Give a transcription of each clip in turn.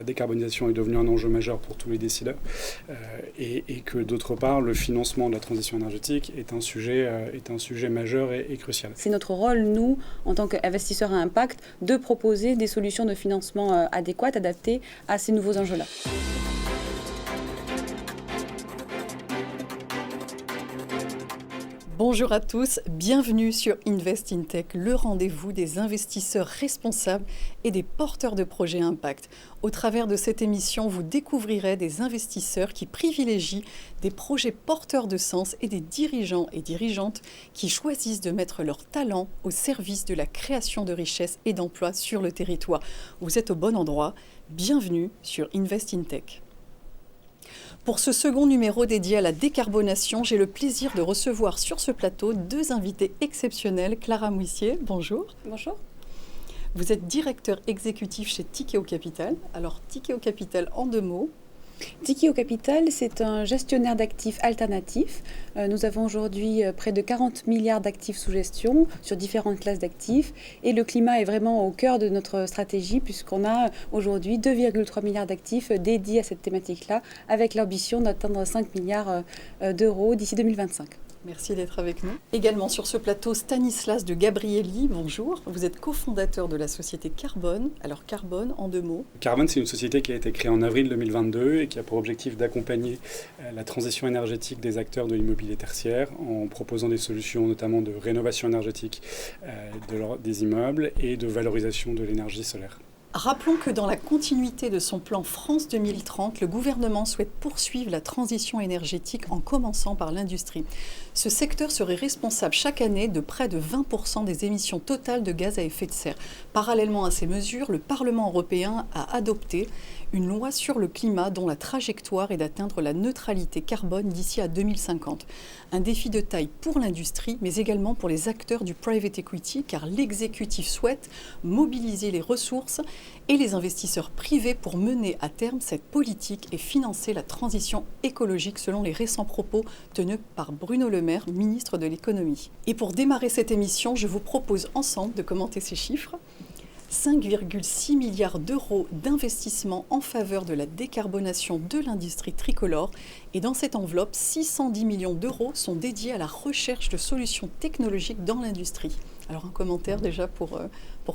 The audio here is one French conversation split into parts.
La décarbonisation est devenue un enjeu majeur pour tous les décideurs et que d'autre part, le financement de la transition énergétique est un sujet majeur et crucial. C'est notre rôle, nous, en tant qu'investisseurs à impact, de proposer des solutions de financement adéquates, adaptées à ces nouveaux enjeux-là. Bonjour à tous, bienvenue sur Invest in Tech, le rendez-vous des investisseurs responsables et des porteurs de projets impact. Au travers de cette émission, vous découvrirez des investisseurs qui privilégient des projets porteurs de sens et des dirigeants et dirigeantes qui choisissent de mettre leur talent au service de la création de richesses et d'emplois sur le territoire. Vous êtes au bon endroit, bienvenue sur Invest in Tech. Pour ce second numéro dédié à la décarbonation, j'ai le plaisir de recevoir sur ce plateau deux invités exceptionnels. Clara Mouissier, bonjour. Bonjour. Vous êtes directeur exécutif chez Tikeo Capital. Alors, Tikeo Capital, en deux mots. Tikeo Capital, c'est un gestionnaire d'actifs alternatifs. Nous avons aujourd'hui près de 40 milliards d'actifs sous gestion sur différentes classes d'actifs. Et le climat est vraiment au cœur de notre stratégie puisqu'on a aujourd'hui 2,3 milliards d'actifs dédiés à cette thématique-là avec l'ambition d'atteindre 5 milliards d'euros d'ici 2025. Merci d'être avec nous. Également sur ce plateau, Stanislas de Gabrielli, bonjour. Vous êtes cofondateur de la société Carbone. Alors Carbone, en deux mots. Carbone, c'est une société qui a été créée en avril 2022 et qui a pour objectif d'accompagner la transition énergétique des acteurs de l'immobilier tertiaire en proposant des solutions notamment de rénovation énergétique des immeubles et de valorisation de l'énergie solaire. Rappelons que dans la continuité de son plan France 2030, le gouvernement souhaite poursuivre la transition énergétique en commençant par l'industrie. Ce secteur serait responsable chaque année de près de 20% des émissions totales de gaz à effet de serre. Parallèlement à ces mesures, le Parlement européen a adopté une loi sur le climat dont la trajectoire est d'atteindre la neutralité carbone d'ici à 2050. Un défi de taille pour l'industrie, mais également pour les acteurs du private equity, car l'exécutif souhaite mobiliser les ressources et les investisseurs privés pour mener à terme cette politique et financer la transition écologique selon les récents propos tenus par Bruno Le Maire, ministre de l'économie. Et pour démarrer cette émission, je vous propose ensemble de commenter ces chiffres. 5,6 milliards d'euros d'investissement en faveur de la décarbonation de l'industrie tricolore. Et dans cette enveloppe, 610 millions d'euros sont dédiés à la recherche de solutions technologiques dans l'industrie. Alors un commentaire déjà pour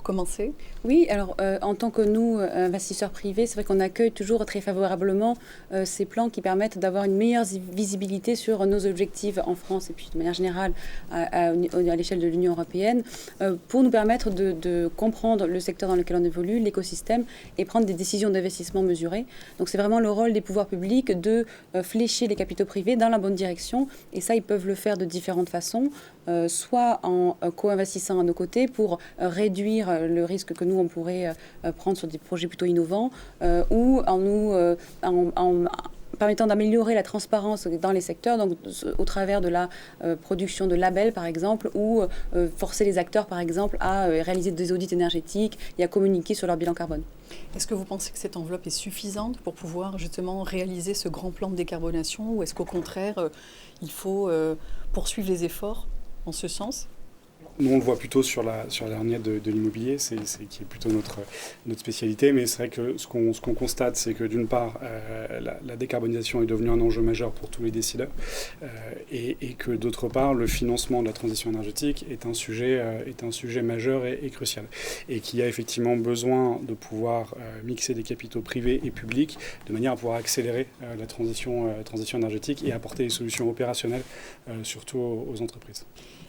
commencer. Oui, alors en tant que nous, investisseurs privés, c'est vrai qu'on accueille toujours très favorablement ces plans qui permettent d'avoir une meilleure visibilité sur nos objectifs en France et puis de manière générale à l'échelle de l'Union européenne pour nous permettre de comprendre le secteur dans lequel on évolue, l'écosystème et prendre des décisions d'investissement mesurées. Donc c'est vraiment le rôle des pouvoirs publics de flécher les capitaux privés dans la bonne direction et ça, ils peuvent le faire de différentes façons, soit en co-investissant à nos côtés pour réduire le risque que nous, on pourrait prendre sur des projets plutôt innovants ou en permettant d'améliorer la transparence dans les secteurs, donc au travers de la production de labels, par exemple, ou forcer les acteurs, par exemple, à réaliser des audits énergétiques et à communiquer sur leur bilan carbone. Est-ce que vous pensez que cette enveloppe est suffisante pour pouvoir justement réaliser ce grand plan de décarbonation ou est-ce qu'au contraire, il faut poursuivre les efforts en ce sens ? Nous, on le voit plutôt sur la dernière de l'immobilier, qui est plutôt notre spécialité. Mais c'est vrai que ce qu'on constate, c'est que d'une part, la décarbonisation est devenue un enjeu majeur pour tous les décideurs et que d'autre part, le financement de la transition énergétique est un sujet majeur et crucial. Et qu'il y a effectivement besoin de pouvoir mixer des capitaux privés et publics de manière à pouvoir accélérer la transition énergétique et apporter des solutions opérationnelles, surtout aux entreprises.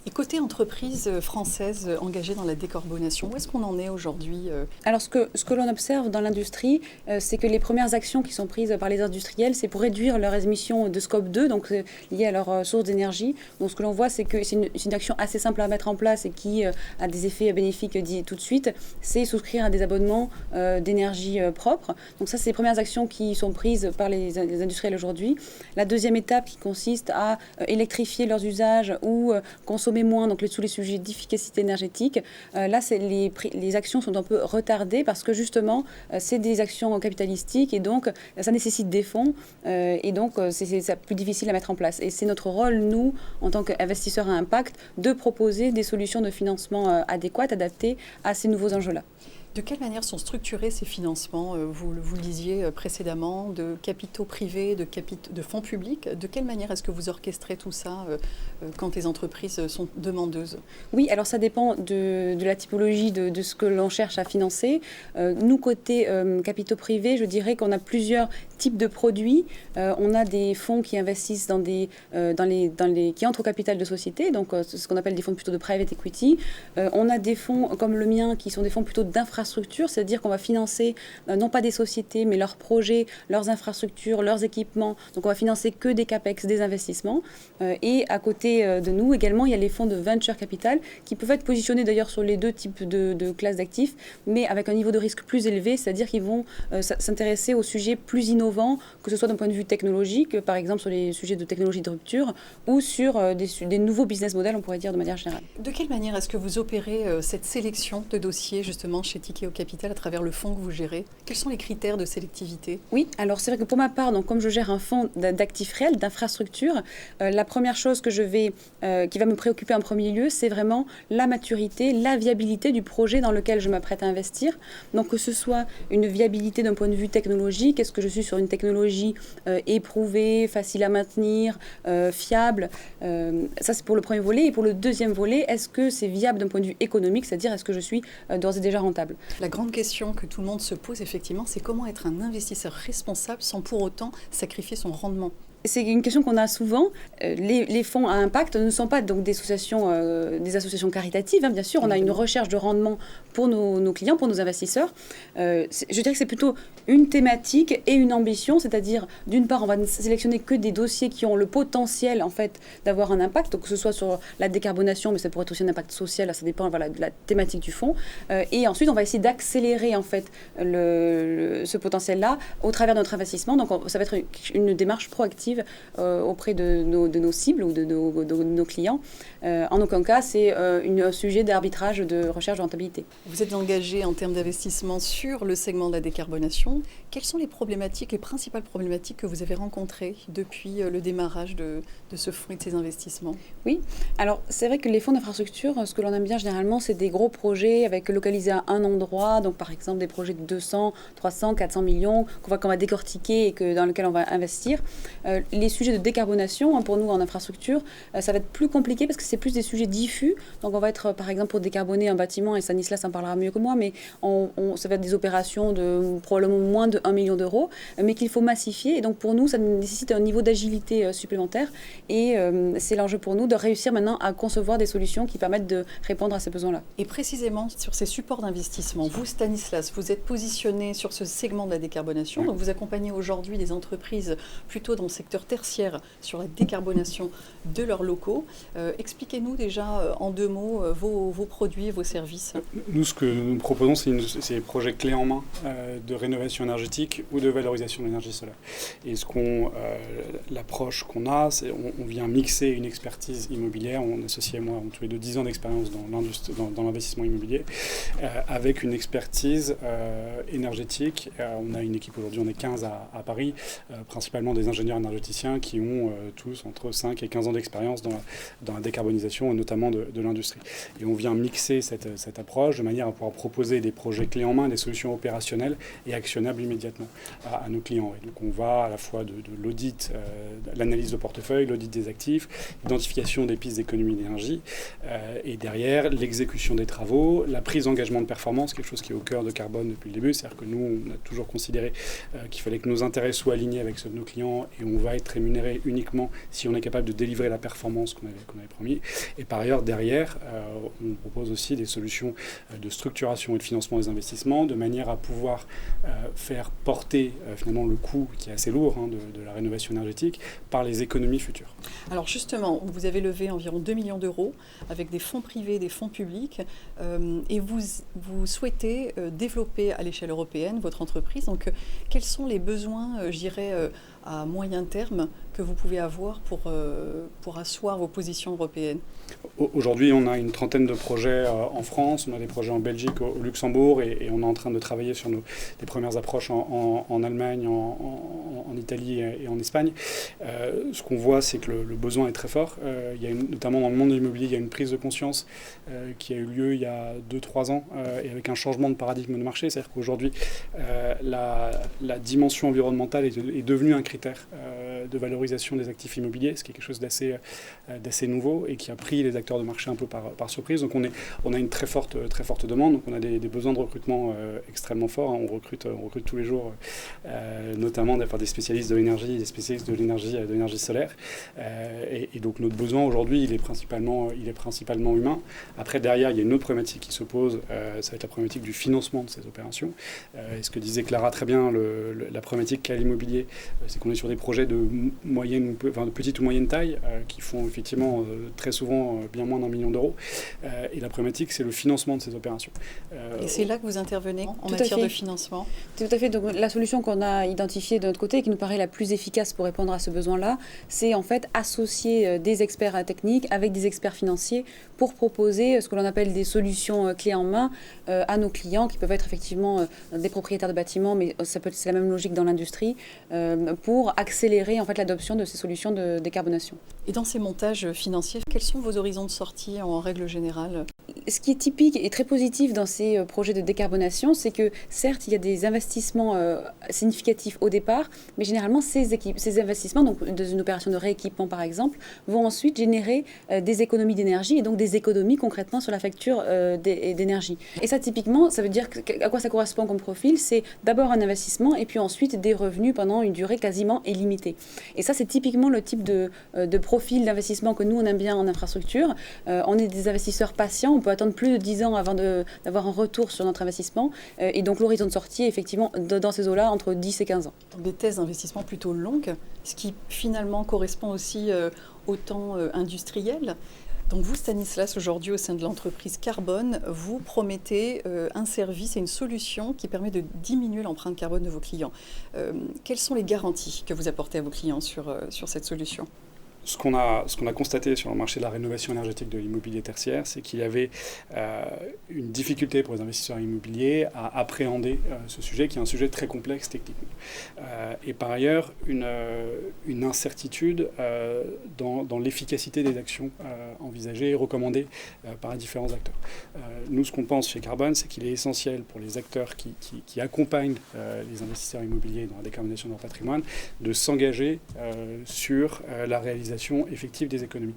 Et côté entreprise française engagée dans la décarbonation, où est-ce qu'on en est aujourd'hui ? Alors ce que l'on observe dans l'industrie, c'est que les premières actions qui sont prises par les industriels, c'est pour réduire leurs émissions de scope 2, donc liées à leur source d'énergie. Donc ce que l'on voit, c'est que c'est une action assez simple à mettre en place et qui a des effets bénéfiques dit tout de suite, c'est souscrire à des abonnements d'énergie propre. Donc ça, c'est les premières actions qui sont prises par les industriels aujourd'hui. La deuxième étape qui consiste à électrifier leurs usages ou consommer moins, donc sous les sujets d'efficacité énergétique. Là, les actions sont un peu retardées parce que justement, c'est des actions capitalistiques et donc ça nécessite des fonds et donc c'est plus difficile à mettre en place. Et c'est notre rôle, nous, en tant qu'investisseurs à impact, de proposer des solutions de financement adéquates, adaptées à ces nouveaux enjeux-là. De quelle manière sont structurés ces financements? Vous le disiez précédemment, de capitaux privés, de fonds publics. De quelle manière est-ce que vous orchestrez tout ça quand les entreprises sont demandeuses? Oui, alors ça dépend de la typologie de ce que l'on cherche à financer. Nous, côté capitaux privés, je dirais qu'on a plusieurs types de produits. On a des fonds qui investissent qui entrent au capital de société, donc ce qu'on appelle des fonds plutôt de private equity. On a des fonds comme le mien qui sont des fonds plutôt d'infrastructure, c'est-à-dire qu'on va financer non pas des sociétés, mais leurs projets, leurs infrastructures, leurs équipements. Donc on va financer que des capex, des investissements. Et à côté de nous également, il y a les fonds de venture capital qui peuvent être positionnés d'ailleurs sur les deux types de classes d'actifs, mais avec un niveau de risque plus élevé, c'est-à-dire qu'ils vont s'intéresser aux sujets plus innovants, que ce soit d'un point de vue technologique, par exemple sur les sujets de technologie de rupture, ou sur des nouveaux business models, on pourrait dire de manière générale. De quelle manière est-ce que vous opérez cette sélection de dossiers justement chez Tikehau Capital à travers le fonds que vous gérez? Quels sont les critères de sélectivité? Oui, alors c'est vrai que pour ma part, donc, comme je gère un fonds d'actifs réels, d'infrastructures, la première chose qui va me préoccuper en premier lieu, c'est vraiment la maturité, la viabilité du projet dans lequel je m'apprête à investir. Donc que ce soit une viabilité d'un point de vue technologique, est-ce que je suis sur une technologie éprouvée, facile à maintenir, fiable, ça c'est pour le premier volet. Et pour le deuxième volet, est-ce que c'est viable d'un point de vue économique, c'est-à-dire est-ce que je suis d'ores et déjà rentable? La grande question que tout le monde se pose effectivement, c'est comment être un investisseur responsable sans pour autant sacrifier son rendement. C'est une question qu'on a souvent. Les fonds à impact ne sont pas donc des associations caritatives. Hein, bien sûr, on a une recherche de rendement pour nos clients, pour nos investisseurs. Je dirais que c'est plutôt une thématique et une ambition, c'est-à-dire d'une part, on va sélectionner que des dossiers qui ont le potentiel en fait d'avoir un impact, donc que ce soit sur la décarbonation, mais ça pourrait être aussi un impact social. Là, ça dépend de la thématique du fonds. Et ensuite, on va essayer d'accélérer en fait ce potentiel-là au travers de notre investissement. Donc, ça va être une démarche proactive auprès de nos cibles ou de nos clients. En aucun cas, c'est un sujet d'arbitrage de recherche de rentabilité. Vous êtes engagé en termes d'investissement sur le segment de la décarbonation. Quelles sont les principales problématiques que vous avez rencontrées depuis le démarrage de ce fonds et de ces investissements? Oui, alors c'est vrai que les fonds d'infrastructure, ce que l'on aime bien généralement, c'est des gros projets localisés à un endroit, donc par exemple des projets de 200, 300, 400 millions qu'on va décortiquer et dans lesquels on va investir. Les sujets de décarbonation, pour nous en infrastructure, ça va être plus compliqué parce que c'est plus des sujets diffus. Donc on va être par exemple pour décarboner un bâtiment, et Stanislas en parlera mieux que moi, mais ça va être des opérations de probablement moins de 1 million d'euros, mais qu'il faut massifier. Et donc pour nous, ça nécessite un niveau d'agilité supplémentaire. Et c'est l'enjeu pour nous de réussir maintenant à concevoir des solutions qui permettent de répondre à ces besoins-là. Et précisément sur ces supports d'investissement, vous Stanislas, vous êtes positionné sur ce segment de la décarbonation. Donc vous accompagnez aujourd'hui des entreprises plutôt dans le secteur tertiaire sur la décarbonation de leurs locaux. Expliquez-nous déjà en 2 mots vos produits et vos services. Nous, ce que nous proposons, c'est des projets clés en main de rénovation énergétique ou de valorisation de l'énergie solaire. Et l'approche qu'on a, c'est on vient mixer une expertise immobilière. On associe moi tous les 10 ans d'expérience dans l'investissement immobilier avec une expertise énergétique. On a une équipe aujourd'hui, on est 15 à Paris, principalement des ingénieurs énergéticiens qui ont tous entre 5 et 15 ans d'expérience dans la décarbonisation, et notamment de l'industrie. Et on vient mixer cette approche de manière à pouvoir proposer des projets clés en main, des solutions opérationnelles et actionnables immédiatement à nos clients. Et donc on va à la fois de l'audit, l'analyse de portefeuille, l'audit des actifs, l'identification des pistes d'économie d'énergie, et derrière l'exécution des travaux, la prise d'engagement de performance, quelque chose qui est au cœur de Carbone depuis le début. C'est-à-dire que nous, on a toujours considéré qu'il fallait que nos intérêts soient alignés avec ceux de nos clients, et on va être rémunéré uniquement si on est capable de délivrer la performance qu'on avait promis. Et par ailleurs, derrière, on propose aussi des solutions de structuration et de financement des investissements, de manière à pouvoir faire porter finalement le coût qui est assez lourd de la rénovation énergétique par les économies futures. Alors justement, vous avez levé environ 2 millions d'euros avec des fonds privés, des fonds publics, et vous souhaitez développer à l'échelle européenne votre entreprise. Donc quels sont les besoins, je dirais, à moyen terme que vous pouvez avoir pour asseoir vos positions européennes? Aujourd'hui, on a une trentaine de projets en France, on a des projets en Belgique, au Luxembourg, et on est en train de travailler sur les premières approches en Allemagne, en Italie et en Espagne. Ce qu'on voit, c'est que le besoin est très fort. Il y a notamment dans le monde de l'immobilier, il y a une prise de conscience qui a eu lieu il y a 2-3 ans, et avec un changement de paradigme de marché. C'est-à-dire qu'aujourd'hui, la dimension environnementale est devenue un critère de valorisation des actifs immobiliers, ce qui est quelque chose d'assez nouveau et qui a pris les acteurs de marché un peu par surprise. Donc on a une très forte demande, donc on a des besoins de recrutement extrêmement forts. On recrute tous les jours, notamment des spécialistes de l'énergie, des spécialistes de l'énergie solaire. Et donc notre besoin aujourd'hui, il est principalement humain. Après, derrière, il y a une autre problématique qui se pose, ça va être la problématique du financement de ces opérations. Et ce que disait Clara très bien, la problématique qu'a l'immobilier, c'est qu'on est sur des projets de petite ou moyenne taille, qui font effectivement très souvent bien moins d'1 million d'euros. Et la problématique, c'est le financement de ces opérations. Et c'est là que vous intervenez en matière de financement? Tout à fait. Donc, la solution qu'on a identifiée de notre côté et qui nous paraît la plus efficace pour répondre à ce besoin-là, c'est en fait associer des experts techniques avec des experts financiers pour proposer ce que l'on appelle des solutions clés en main à nos clients, qui peuvent être effectivement des propriétaires de bâtiments, mais c'est la même logique dans l'industrie, pour accélérer en fait l'adoption de ces solutions de décarbonation. Et dans ces montages financiers, quels sont vos horizons de sortie en règle générale? Ce qui est typique et très positif dans ces projets de décarbonation, c'est que certes, il y a des investissements significatifs au départ, mais généralement, ces investissements, donc dans une opération de rééquipement par exemple, vont ensuite générer des économies d'énergie et donc des économies concrètement sur la facture d'énergie. Et ça, typiquement, ça veut dire à quoi ça correspond comme profil? C'est d'abord un investissement et puis ensuite des revenus pendant une durée quasiment illimitée. Et ça, c'est typiquement le type de profil d'investissement que nous, on aime bien en infrastructure. On est des investisseurs patients, on peut attendre plus de 10 ans avant d'avoir un retour sur notre investissement. Et donc l'horizon de sortie est effectivement dans ces eaux-là entre 10 et 15 ans. Des thèses d'investissement plutôt longues, ce qui finalement correspond aussi au temps industriel. Donc vous, Stanislas, aujourd'hui au sein de l'entreprise Carbone, vous promettez un service et une solution qui permet de diminuer l'empreinte carbone de vos clients. Quelles sont les garanties que vous apportez à vos clients sur cette solution ? Ce qu'on a constaté sur le marché de la rénovation énergétique de l'immobilier tertiaire, c'est qu'il y avait une difficulté pour les investisseurs immobiliers à appréhender ce sujet, qui est un sujet très complexe techniquement. Et par ailleurs, une incertitude dans l'efficacité des actions envisagées et recommandées par les différents acteurs. Nous, ce qu'on pense chez Carbone, c'est qu'il est essentiel pour les acteurs qui accompagnent les investisseurs immobiliers dans la décarbonation de leur patrimoine de s'engager sur la réalisation effective des économies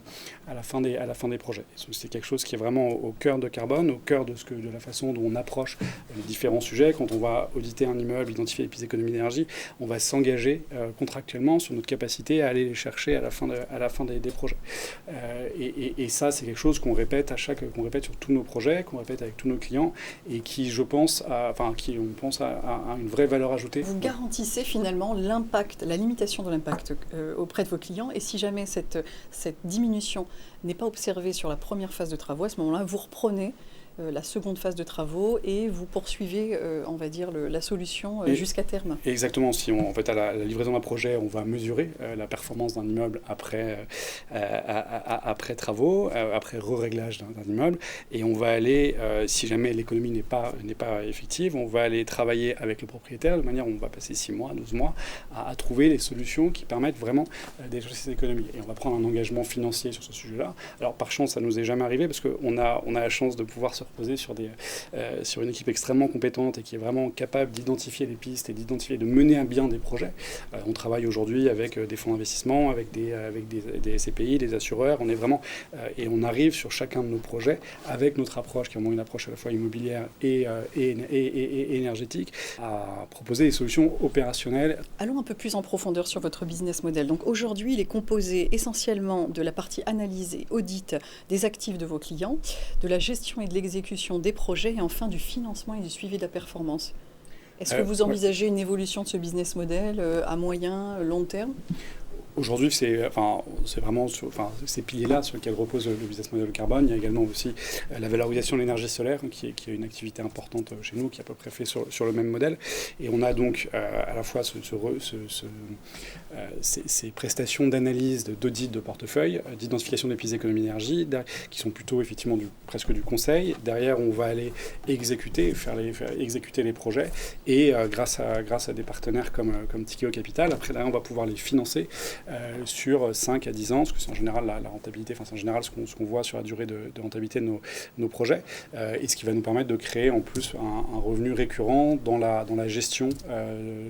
à la fin des projets. C'est quelque chose qui est vraiment au cœur de Carbone, au cœur de la façon dont on approche les différents sujets. Quand on va auditer un immeuble, identifier les pistes d'économie d'énergie, on va s'engager contractuellement sur notre capacité à aller les chercher à la fin des projets. Et ça, c'est quelque chose qu'on répète sur tous nos projets, qu'on répète avec tous nos clients et qui, on pense à une vraie valeur ajoutée. Vous garantissez finalement l'impact, la limitation de l'impact auprès de vos clients, et si jamais cette diminution n'est pas observée sur la première phase de travaux, à ce moment-là, vous reprenez la seconde phase de travaux et vous poursuivez, on va dire, la solution jusqu'à terme. Exactement. Si à la livraison d'un projet, on va mesurer la performance d'un immeuble après travaux, après re-réglage d'un immeuble, et on va aller, si jamais l'économie n'est pas effective, on va aller travailler avec le propriétaire de manière où on va passer 6 mois, 12 mois à trouver les solutions qui permettent vraiment d'échanger ces économies. Et on va prendre un engagement financier sur ce sujet-là. Alors par chance, ça nous est jamais arrivé parce qu'on a la chance de pouvoir se reposer sur une équipe extrêmement compétente et qui est vraiment capable d'identifier les pistes et de mener à bien des projets. On travaille aujourd'hui avec des fonds d'investissement, avec des SCPI, des assureurs. On est vraiment et on arrive sur chacun de nos projets avec notre approche, qui est vraiment une approche à la fois immobilière et énergétique, à proposer des solutions opérationnelles. Allons un peu plus en profondeur sur votre business model. Donc aujourd'hui, il est composé essentiellement de la partie analyse et audit des actifs de vos clients, de la gestion et de l'exécution des projets et enfin du financement et du suivi de la performance. Est-ce que vous envisagez une évolution de ce business model à moyen, long terme ? Aujourd'hui, c'est vraiment ces piliers-là sur lesquels repose le business model carbone. Il y a également aussi la valorisation de l'énergie solaire, qui est une activité importante chez nous, qui est à peu près fait sur le même modèle. Et on a donc à la fois ces prestations d'analyse, d'audit de portefeuille, d'identification des pistes d'économie d'énergie, qui sont plutôt effectivement presque du conseil. Derrière, on va aller faire exécuter les projets, et grâce à des partenaires comme Tikeo Capital, après derrière, on va pouvoir les financer sur 5 à 10 ans, parce que c'est en général la rentabilité, c'est en général ce qu'on voit sur la durée de rentabilité de nos projets, et ce qui va nous permettre de créer en plus un revenu récurrent dans la gestion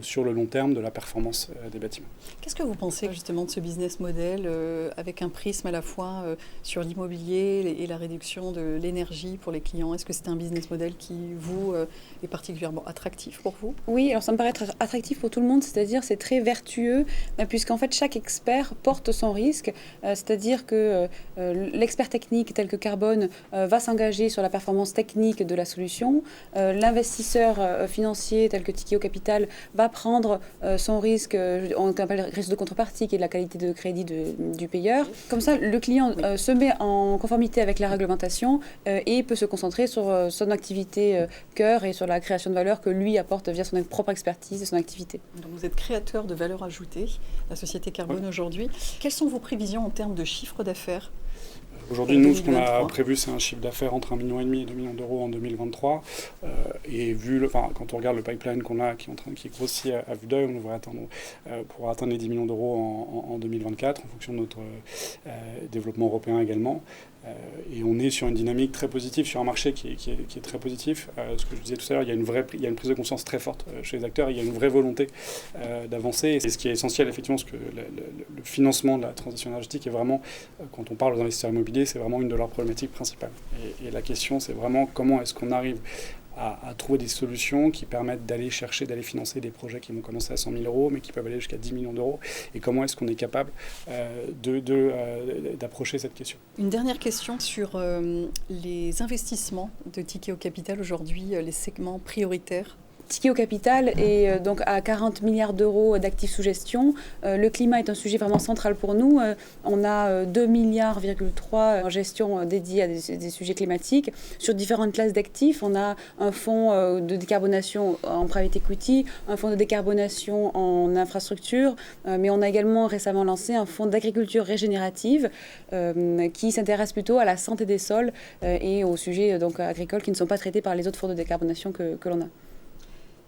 sur le long terme de la performance des bâtiments. Qu'est-ce que vous pensez justement de ce business model avec un prisme à la fois sur l'immobilier et la réduction de l'énergie pour les clients? Est-ce que c'est un business model qui, vous, est particulièrement attractif pour vous? Oui, alors ça me paraît être attractif pour tout le monde, c'est-à-dire c'est très vertueux, puisqu'en fait chaque expert porte son risque, c'est-à-dire que l'expert technique tel que Carbone va s'engager sur la performance technique de la solution, l'investisseur financier tel que Tikeo Capital va prendre son risque, on appelle risque de contrepartie, qui est de la qualité de crédit du payeur. Comme ça, le client se met en conformité avec la réglementation et peut se concentrer sur son activité cœur et sur la création de valeur que lui apporte via son propre expertise et son activité. Donc vous êtes créateur de valeur ajoutée, la société Carbone aujourd'hui. Quelles sont vos prévisions en termes de chiffre d'affaires? Aujourd'hui, nous, ce qu'on a prévu, c'est un chiffre d'affaires entre 1,5 million et 2 millions d'euros en 2023. Et quand on regarde le pipeline qu'on a, qui grossit à vue d'œil, on devrait pouvoir atteindre les 10 millions d'euros en 2024, en fonction de notre développement européen également. Et on est sur une dynamique très positive, sur un marché qui est très positif. Ce que je disais tout à l'heure, il y a une prise de conscience très forte chez les acteurs, il y a une vraie volonté d'avancer. Et ce qui est essentiel, effectivement, c'est que le financement de la transition énergétique est vraiment, quand on parle aux investisseurs immobiliers, c'est vraiment une de leurs problématiques principales. Et la question, c'est vraiment comment est-ce qu'on arrive à trouver des solutions qui permettent d'aller financer des projets qui vont commencer à 100 000 euros, mais qui peuvent aller jusqu'à 10 millions d'euros. Et comment est-ce qu'on est capable d'approcher cette question? Une dernière question sur les investissements de Tikeo Capital aujourd'hui, les segments prioritaires. Tikeo Capital est donc à 40 milliards d'euros d'actifs sous gestion. Le climat est un sujet vraiment central pour nous. On a 2,3 milliards en gestion dédiée à des sujets climatiques. Sur différentes classes d'actifs, on a un fonds de décarbonation en private equity, un fonds de décarbonation en infrastructure, mais on a également récemment lancé un fonds d'agriculture régénérative qui s'intéresse plutôt à la santé des sols et aux sujets agricoles qui ne sont pas traités par les autres fonds de décarbonation que l'on a.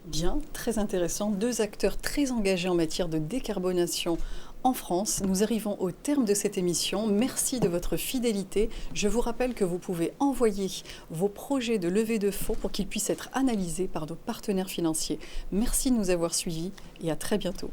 Bien, très intéressant. 2 acteurs très engagés en matière de décarbonation en France. Nous arrivons au terme de cette émission. Merci de votre fidélité. Je vous rappelle que vous pouvez envoyer vos projets de levée de fonds pour qu'ils puissent être analysés par nos partenaires financiers. Merci de nous avoir suivis et à très bientôt.